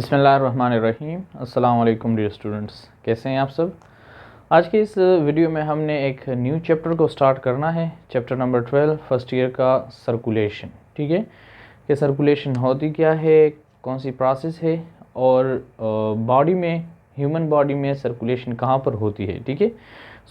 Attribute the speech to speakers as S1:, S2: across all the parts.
S1: बिस्मिल्लाहिर्रहमानिर्रहीम। अस्सलाम वालेकुम डियर स्टूडेंट्स, कैसे हैं आप सब। आज के इस वीडियो में हमने एक न्यू चैप्टर को स्टार्ट करना है, चैप्टर नंबर 12 फर्स्ट ईयर का सर्कुलेशन। ठीक है, कि सर्कुलेशन होती क्या है, कौन सी प्रोसेस है और बॉडी में, ह्यूमन बॉडी में सर्कुलेशन कहाँ पर होती है। ठीक है,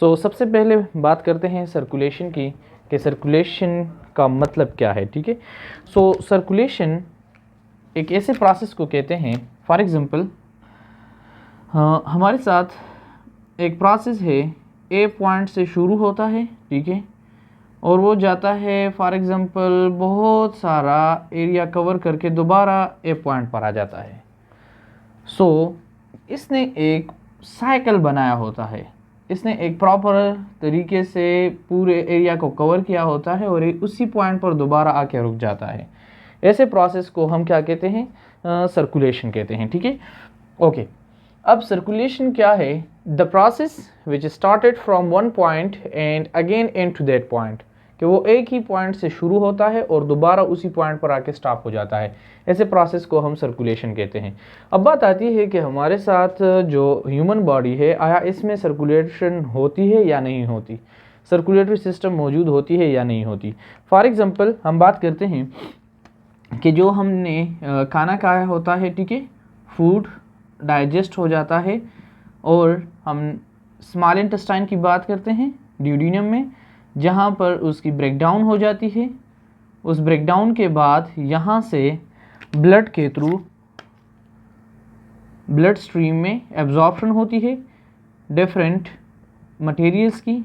S1: सो सबसे पहले बात करते हैं सर्कुलेशन की, कि सर्कुलेशन का मतलब क्या है। ठीक है, सो सर्कुलेशन एक ऐसे प्रोसेस को कहते हैं, फॉर एग्ज़ाम्पल हमारे साथ एक प्रोसेस है, ए पॉइंट से शुरू होता है, ठीक है, और वो जाता है फॉर एग्ज़ाम्पल बहुत सारा एरिया कवर करके दोबारा ए पॉइंट पर आ जाता है। सो इसने एक साइकिल बनाया होता है, इसने एक प्रॉपर तरीके से पूरे एरिया को कवर किया होता है और उसी पॉइंट पर दोबारा आके रुक जाता है। ऐसे प्रोसेस को हम क्या कहते हैं, सर्कुलेशन कहते हैं। ठीक है, ओके। अब सर्कुलेशन क्या है, the process which started from one point and again and to that point, कि वो एक ही पॉइंट से शुरू होता है और दोबारा उसी पॉइंट पर आके स्टॉप हो जाता है। ऐसे प्रोसेस को हम सर्कुलेशन कहते हैं। अब बात आती है कि हमारे साथ जो ह्यूमन बॉडी है, आया इसमें सर्कुलेशन होती है या नहीं होती, सर्कुलेटरी सिस्टम मौजूद होती है या नहीं होती। फॉर एग्ज़ाम्पल हम बात करते हैं कि जो हमने खाना खाया होता है, ठीक है, फूड डाइजेस्ट हो जाता है और हम स्मॉल इंटेस्टाइन की बात करते हैं, ड्यूडेनम में, जहाँ पर उसकी ब्रेकडाउन हो जाती है। उस ब्रेकडाउन के बाद यहाँ से ब्लड के थ्रू ब्लड स्ट्रीम में एब्जॉर्प्शन होती है डिफरेंट मटेरियल्स की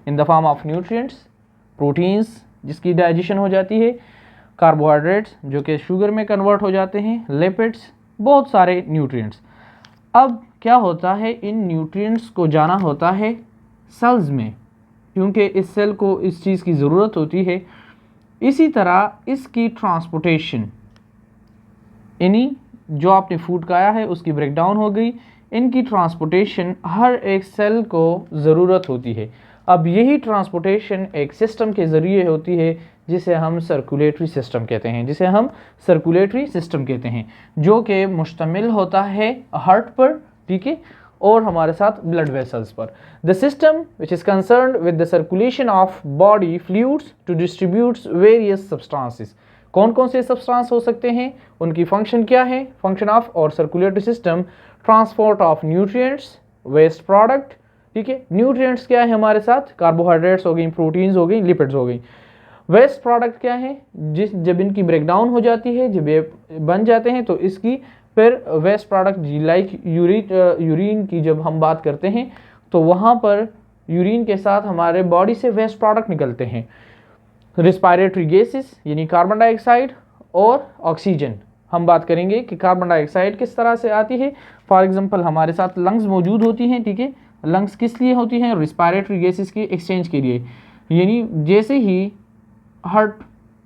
S1: in the form of nutrients, proteins जिसकी डाइजेशन हो जाती है, कार्बोहाइड्रेट्स जो कि शुगर में कन्वर्ट हो जाते हैं, लिपिड्स, बहुत सारे न्यूट्रिएंट्स। अब क्या होता है, इन न्यूट्रिएंट्स को जाना होता है सेल्स में, क्योंकि इस सेल को इस चीज़ की ज़रूरत होती है। इसी तरह इसकी ट्रांसपोर्टेशन, यानी जो आपने फूड खाया है उसकी ब्रेकडाउन हो गई, इनकी ट्रांसपोर्टेशन हर एक सेल को ज़रूरत होती है। अब यही ट्रांसपोर्टेशन एक सिस्टम के ज़रिए होती है जिसे हम सर्कुलेटरी सिस्टम कहते हैं, जिसे हम सर्कुलेटरी सिस्टम कहते हैं, जो कि मुश्तमिल होता है हार्ट पर, ठीक है, और हमारे साथ ब्लड वेसल्स पर। The system which is concerned with the circulation of body fluids to distributes various substances. कौन कौन से सब्सटेंस हो सकते हैं, उनकी फंक्शन क्या है, फंक्शन ऑफ और circulatory system, transport of nutrients, waste product, ठीक है। न्यूट्रिएंट्स क्या है हमारे साथ, कार्बोहाइड्रेट्स हो गई, प्रोटीन्स हो गई, लिपिड्स हो गई। वेस्ट प्रोडक्ट क्या है, जब इनकी ब्रेकडाउन हो जाती है, जब ये बन जाते हैं तो इसकी फिर वेस्ट प्रोडक्ट लाइक यूरिन की जब हम बात करते हैं तो वहाँ पर यूरिन के साथ हमारे बॉडी से वेस्ट प्रोडक्ट निकलते हैं। रिस्पायरेटरी गैसेस यानी कार्बन डाइऑक्साइड और ऑक्सीजन, हम बात करेंगे कि कार्बन डाइऑक्साइड किस तरह से आती है। फॉर एग्जांपल हमारे साथ लंग्स मौजूद होती हैं, ठीक है, लंग्स किस लिए होती हैं, रिस्पायरेटरी गैसेस की एक्सचेंज के लिए। यानी जैसे ही हार्ट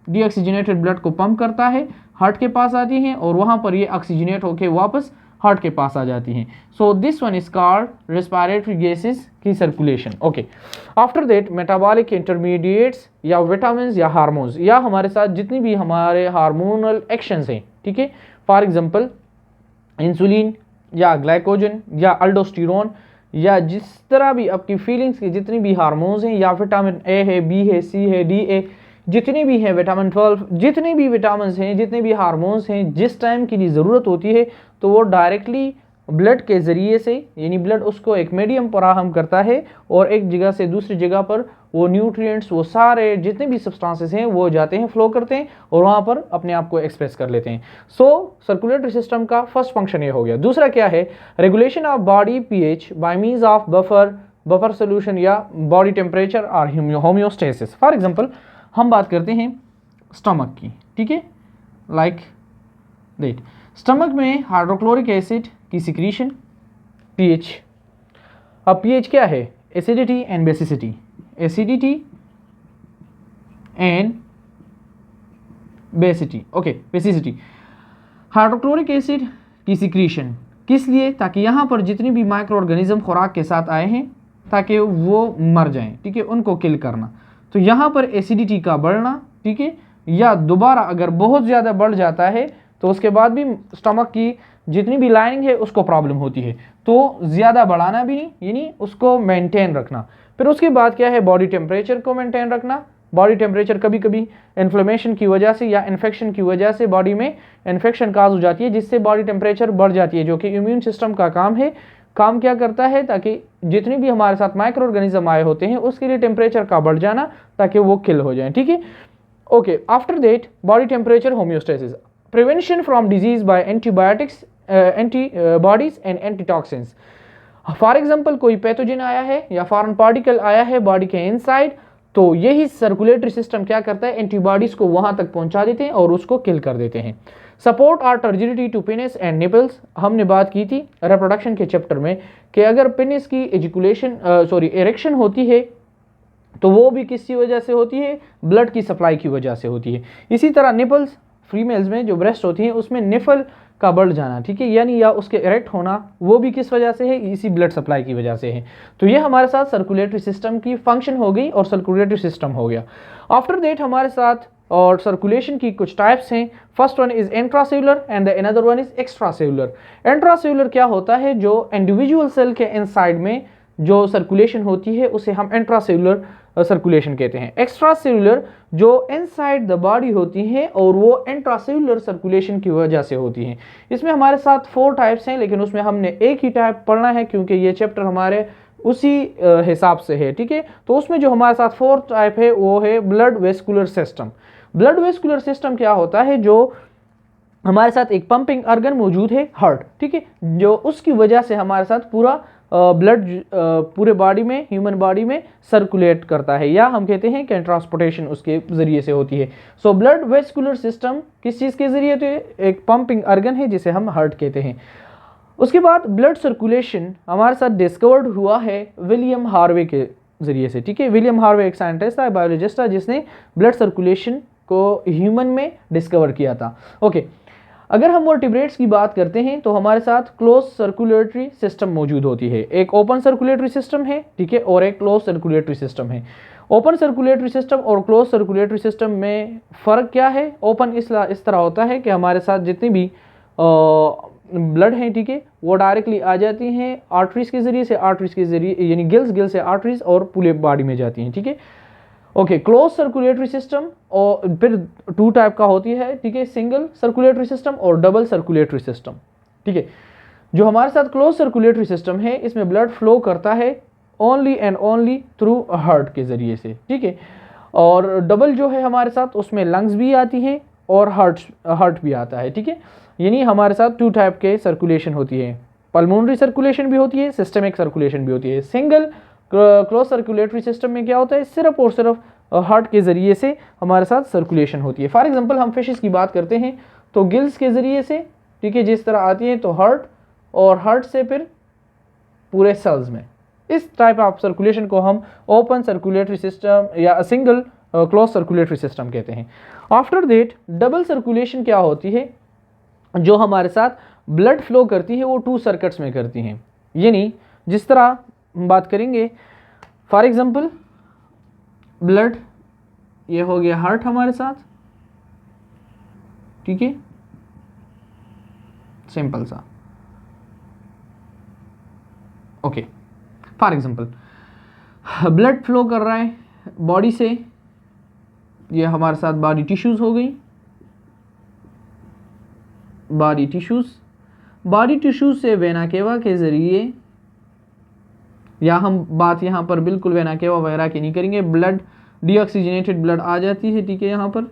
S1: डीऑक्सीजनेटेड ब्लड को पंप करता है, हार्ट के पास आती हैं और वहाँ पर ये ऑक्सीजनेट होकर वापस हार्ट के पास आ जाती हैं। So this one is called respiratory gases की circulation. Okay, after that metabolic intermediates या विटामिन्स या हार्मोन्स, या हमारे साथ जितनी भी हमारे हार्मोनल एक्शंस हैं, ठीक है, फॉर एग्जांपल इंसुलिन या ग्लाइकोजन या अल्डोस्टेरोन, या जिस तरह भी आपकी फीलिंग्स की जितनी भी हार्मोन्स हैं, या विटामिन ए है, बी है, सी है, डी ए, जितनी भी हैं, विटामिन 12, जितने भी विटामिन हैं, जितने भी हार्मोन्स हैं, जिस टाइम की ज़रूरत होती है तो वो डायरेक्टली ब्लड के ज़रिए से, यानी ब्लड उसको एक मीडियम फराहम करता है और एक जगह से दूसरी जगह पर वो न्यूट्रिएंट्स, वो सारे जितने भी सब्सटेंसेस हैं वो जाते हैं, फ्लो करते हैं और वहाँ पर अपने आप को एक्सप्रेस कर लेते हैं। सो सर्कुलेटरी सिस्टम का फर्स्ट फंक्शन ये हो गया। दूसरा क्या है, regulation of body pH bye means of buffer solution या बॉडी टेम्परेचर और होम्योस्टेसिस। फॉर एग्जाम्पल हम बात करते हैं स्टमक की, ठीक है, लाइक दैट स्टमक में हाइड्रोक्लोरिक एसिड की सिक्रीशन, पीएच। अब पीएच क्या है, acidity and basicity, acidity and basicity, okay, basicity. Hydrochloric acid की सिक्रीशन किस लिए, ताकि यहाँ पर जितनी भी माइक्रो ऑर्गेनिज्म खुराक के साथ आए हैं ताकि वो मर जाएं, ठीक है, उनको किल करना। तो यहाँ पर एसिडिटी का बढ़ना, ठीक है, या दोबारा अगर बहुत ज़्यादा बढ़ जाता है तो उसके बाद भी स्टमक की जितनी भी लाइनिंग है उसको प्रॉब्लम होती है। तो ज़्यादा बढ़ाना भी नहीं, यानी उसको मेंटेन रखना। फिर उसके बाद क्या है, बॉडी टेम्परेचर को मेंटेन रखना। बॉडी टेम्परेचर कभी कभी इन्फ्लेमेशन की वजह से या इन्फेक्शन की वजह से बॉडी में इन्फेक्शन काज हो जाती है, जिससे बॉडी टेम्परेचर बढ़ जाती है, जो कि इम्यून सिस्टम का काम है। काम क्या करता है, ताकि जितनी भी हमारे साथ माइक्रो ऑर्गेनिज्म आए होते हैं उसके लिए टेम्परेचर का बढ़ जाना, ताकि वो किल हो जाए, ठीक है। Okay, after that body temperature homeostasis, prevention from disease by antibiotics, antibodies and antitoxins. For example कोई पैथोजन आया है या फॉरेन पार्टिकल आया है बॉडी के इनसाइड, तो यही सर्कुलेटरी सिस्टम क्या करता है, एंटीबॉडीज को वहां तक पहुंचा देते हैं और उसको किल कर देते हैं। Support or turgidity to penis and nipples, हमने बात की थी रिप्रोडक्शन के चैप्टर में कि अगर पेनिस की इरेक्शन होती है तो वो भी किसकी वजह से होती है, ब्लड की सप्लाई की वजह से होती है। इसी तरह निपल्स, फीमेल्स में जो ब्रेस्ट होती है उसमें निफल का बढ़ जाना, ठीक है, यानी या उसके इरेक्ट होना, वो भी किस वजह से है, इसी ब्लड सप्लाई की वजह से है। तो ये हमारे साथ सर्कुलेटरी सिस्टम की फंक्शन हो गई और सर्कुलेटरी सिस्टम हो गया। आफ्टर दैट हमारे साथ और सर्कुलेशन की कुछ टाइप्स हैं। First one is intracellular and the another one is extracellular. Intracellular क्या होता है, जो इंडिविजुअल सेल के इनसाइड में जो सर्कुलेशन होती है उसे हम इंट्रासेलुलर सर्कुलेशन कहते हैं। एक्स्ट्रा सेलुलर जो इनसाइड द बॉडी होती है और वो इंट्रासेलुलर सर्कुलेशन की वजह से होती है। इसमें हमारे साथ 4 टाइप्स हैं, लेकिन उसमें हमने एक ही टाइप पढ़ना है क्योंकि ये चैप्टर हमारे उसी हिसाब से है, ठीक है। तो उसमें जो हमारे साथ 4th टाइप है वो है blood vascular system. Blood vascular system क्या होता है, जो हमारे साथ एक पंपिंग ऑर्गन मौजूद है हार्ट, ठीक है, जो उसकी वजह से हमारे साथ पूरा ब्लड पूरे बॉडी में, ह्यूमन बॉडी में सर्कुलेट करता है, या हम कहते हैं कि ट्रांसपोर्टेशन उसके जरिए से होती है। सो ब्लड वेस्कुलर सिस्टम किस चीज़ के जरिए, तो एक पंपिंग ऑर्गन है जिसे हम हार्ट कहते हैं। उसके बाद ब्लड सर्कुलेशन हमारे साथ डिस्कवर्ड हुआ है विलियम हार्वे के जरिए से, ठीक है। विलियम हार्वे एक साइंटिस्ट था, बायोलॉजिस्ट था, जिसने ब्लड सर्कुलेशन को ह्यूमन में डिस्कवर किया था। ओके, अगर हम वर्टिब्रेट्स की बात करते हैं तो हमारे साथ क्लोज सर्कुलेटरी सिस्टम मौजूद होती है। एक ओपन सर्कुलेटरी सिस्टम है, ठीक है, और एक क्लोज सर्कुलेटरी सिस्टम है। ओपन सर्कुलेटरी सिस्टम और क्लोज सर्कुलेटरी सिस्टम में फ़र्क क्या है? ओपन इस तरह होता है कि हमारे साथ जितनी भी ब्लड हैं, ठीक है, वो डायरेक्टली आ जाती हैं आर्टरीज के ज़रिए, यानी गिल्स से आर्टरीज और पूरे बॉडी में जाती हैं, ठीक है। ओके, क्लोज सर्कुलेटरी सिस्टम और फिर 2 टाइप का होती है, ठीक है, सिंगल सर्कुलेटरी सिस्टम और डबल सर्कुलेटरी सिस्टम, ठीक है। जो हमारे साथ क्लोज सर्कुलेटरी सिस्टम है इसमें ब्लड फ्लो करता है only and only through heart के ज़रिए से, ठीक है। और डबल जो है हमारे साथ उसमें लंग्स भी आती हैं और हार्ट भी आता है, ठीक है। यानी हमारे साथ 2 टाइप के सर्कुलेशन होती है, पल्मोनरी सर्कुलेशन भी होती है, सिस्टमिक सर्कुलेशन भी होती है। सिंगल क्लोज सर्कुलेटरी सिस्टम में क्या होता है, सिर्फ और सिर्फ हार्ट के ज़रिए से हमारे साथ सर्कुलेशन होती है। फॉर एग्जांपल हम फिशेस की बात करते हैं तो गिल्स के ज़रिए से, ठीक है, जिस तरह आती है, तो हार्ट, और हार्ट से फिर पूरे सेल्स में। इस टाइप ऑफ सर्कुलेशन को हम ओपन सर्कुलेटरी सिस्टम या सिंगल क्लोज सर्कुलेटरी सिस्टम कहते हैं। आफ्टर दैट डबल सर्कुलेशन क्या होती है, जो हमारे साथ ब्लड फ्लो करती है वो 2 सर्किट्स में करती हैं। यानी जिस तरह हम बात करेंगे, फॉर एग्जांपल ब्लड, ये हो गया हार्ट हमारे साथ, ठीक है, सिंपल सा। Okay, for example blood flow कर रहा है बॉडी से, ये हमारे साथ बॉडी टिश्यूज हो गई, बॉडी टिश्यूज से वेना केवा के ज़रिए, या हम बात यहाँ पर बिल्कुल वेना केवा वगैरह की नहीं करेंगे, ब्लड डीऑक्सीजनेटेड ब्लड आ जाती है, ठीक है, यहाँ पर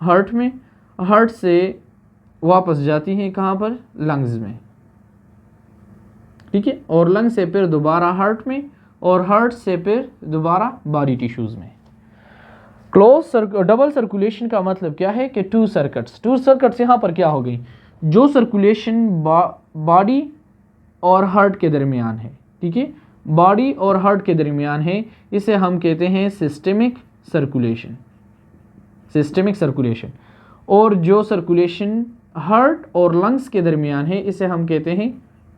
S1: हार्ट में, हार्ट से वापस जाती है कहाँ पर, लंग्स में, ठीक है, और लंग से फिर दोबारा हार्ट में, और हार्ट से फिर दोबारा बॉडी टिश्यूज़ में। डबल सर्कुलेशन का मतलब क्या है कि 2 सर्किट्स यहाँ पर क्या हो गई, जो सर्कुलेशन बॉडी और हार्ट के दरमियान है, ठीक है, बॉडी और हार्ट के दरमियान है, इसे हम कहते हैं सिस्टेमिक सर्कुलेशन। और जो सर्कुलेशन हार्ट और लंग्स के दरमियान है इसे हम कहते हैं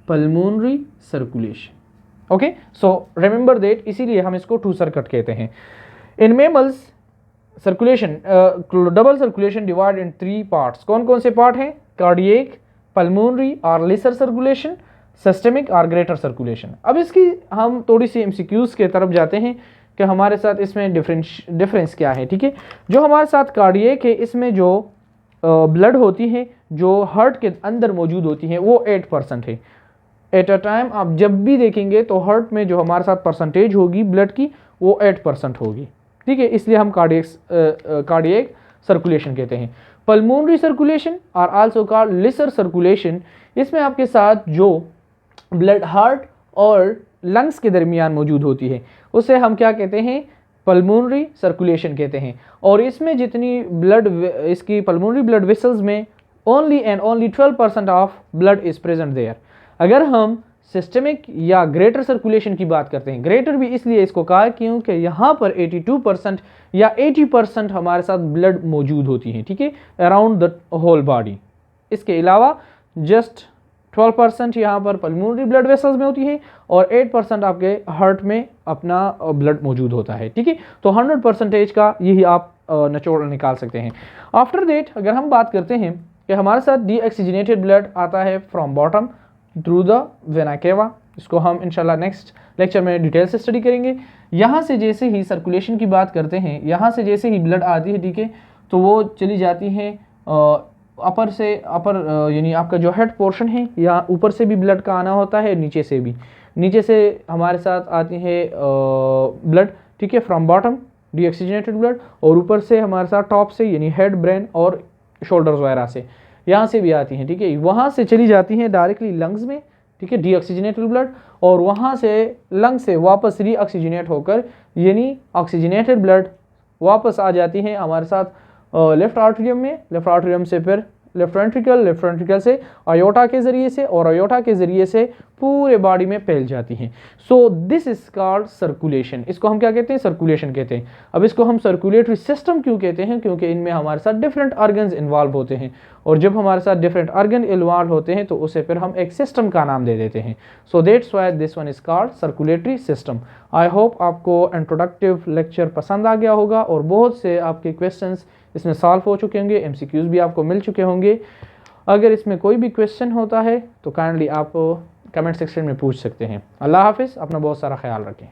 S1: pulmonary circulation. Okay, so remember that, इसीलिए हम इसको 2 सर्किट कहते हैं। In mammals circulation, double circulation divide in 3 parts. कौन कौन से पार्ट हैं? कार्डियक, पल्मोनरी और लेसर सर्कुलेशन, सिस्टमिक और ग्रेटर सर्कुलेशन। अब इसकी हम थोड़ी सी एमसीक्यूज के तरफ जाते हैं कि हमारे साथ इसमें डिफरेंस क्या है। ठीक है, जो हमारे साथ कार्डियक है इसमें जो ब्लड होती है जो हार्ट के अंदर मौजूद होती है वो 8% है। एट अ टाइम आप जब भी देखेंगे तो हार्ट में जो हमारे साथ परसेंटेज होगी ब्लड की वो 8% होगी। ठीक है, इसलिए हम कार्डियक सर्कुलेशन कहते हैं। पल्मोनरी सर्कुलेशन और आल्सो कॉल्ड लेसर सर्कुलेशन, इसमें आपके साथ जो ब्लड हार्ट और लंग्स के दरमियान मौजूद होती है उसे हम क्या कहते हैं, पल्मोनरी सर्कुलेशन कहते हैं। और इसमें जितनी ब्लड, इसकी पल्मोनरी ब्लड वेसल्स में only and only 12% of blood is present there. अगर हम सिस्टमिक या ग्रेटर सर्कुलेशन की बात करते हैं, ग्रेटर भी इसलिए इसको कहा क्योंकि यहाँ पर 82% या 80% हमारे साथ ब्लड मौजूद होती है। ठीक है, अराउंड द होल बॉडी। इसके अलावा जस्ट 12% यहाँ पर पल्मोनरी ब्लड वेसल्स में होती है और 8% आपके हार्ट में अपना ब्लड मौजूद होता है। ठीक है, तो 100% का यही आप निचोड़ निकाल सकते हैं। आफ्टर दैट अगर हम बात करते हैं कि हमारे साथ डीऑक्सीजनेटेड ब्लड आता है from bottom through the vena cava, इसको हम इंशाल्लाह नेक्स्ट लेक्चर में डिटेल से स्टडी करेंगे। यहाँ से जैसे ही सर्कुलेशन की बात करते हैं, यहाँ से जैसे ही ब्लड आती है, ठीक है, तो वो चली जाती है अपर से अपर, यानी आपका जो हेड पोर्शन है या ऊपर से भी ब्लड का आना होता है, नीचे से भी, नीचे से हमारे साथ आती है ब्लड। ठीक है, फ्रॉम बॉटम डीऑक्सीजनेटेड ब्लड, और ऊपर से हमारे साथ टॉप से यानी हेड, ब्रेन और शोल्डर्स वगैरह से, यहाँ से भी आती हैं। ठीक है, वहाँ से चली जाती हैं डायरेक्टली लंग्स में। ठीक है, डीऑक्सीजनेटेड ब्लड, और वहाँ से लंग से वापस रीऑक्सीजनेट होकर यानी ऑक्सीजनेटेड ब्लड वापस आ जाती हैं हमारे साथ लेफ्ट आर्टेरियम में, लेफ्ट आर्टेरियम से फिर लेफ्ट वेंट्रिकल, लेफ्ट वेंट्रिकल से आयोटा के ज़रिए से, और आयोटा के ज़रिए से पूरे बॉडी में फैल जाती हैं। So this is called circulation. इसको हम क्या कहते हैं, सर्कुलेशन कहते हैं। अब इसको हम सर्कुलेटरी सिस्टम क्यों कहते हैं, क्योंकि इनमें हमारे साथ डिफरेंट ऑर्गन्स इन्वॉल्व होते हैं, और जब हमारे साथ डिफरेंट ऑर्गन इन्वॉल्व होते हैं तो उसे फिर हम एक सिस्टम का नाम दे देते हैं। So that's why this one is called circulatory system. I hope आपको इंट्रोडक्टिव लेक्चर पसंद आ गया होगा और बहुत से आपके क्वेश्चंस इसमें सॉल्व हो चुके होंगे, एमसीक्यूज भी आपको मिल चुके होंगे। अगर इसमें कोई भी क्वेश्चन होता है तो काइंडली आप कमेंट सेक्शन में पूछ सकते हैं। अल्लाह हाफिज़, अपना बहुत सारा ख्याल रखें।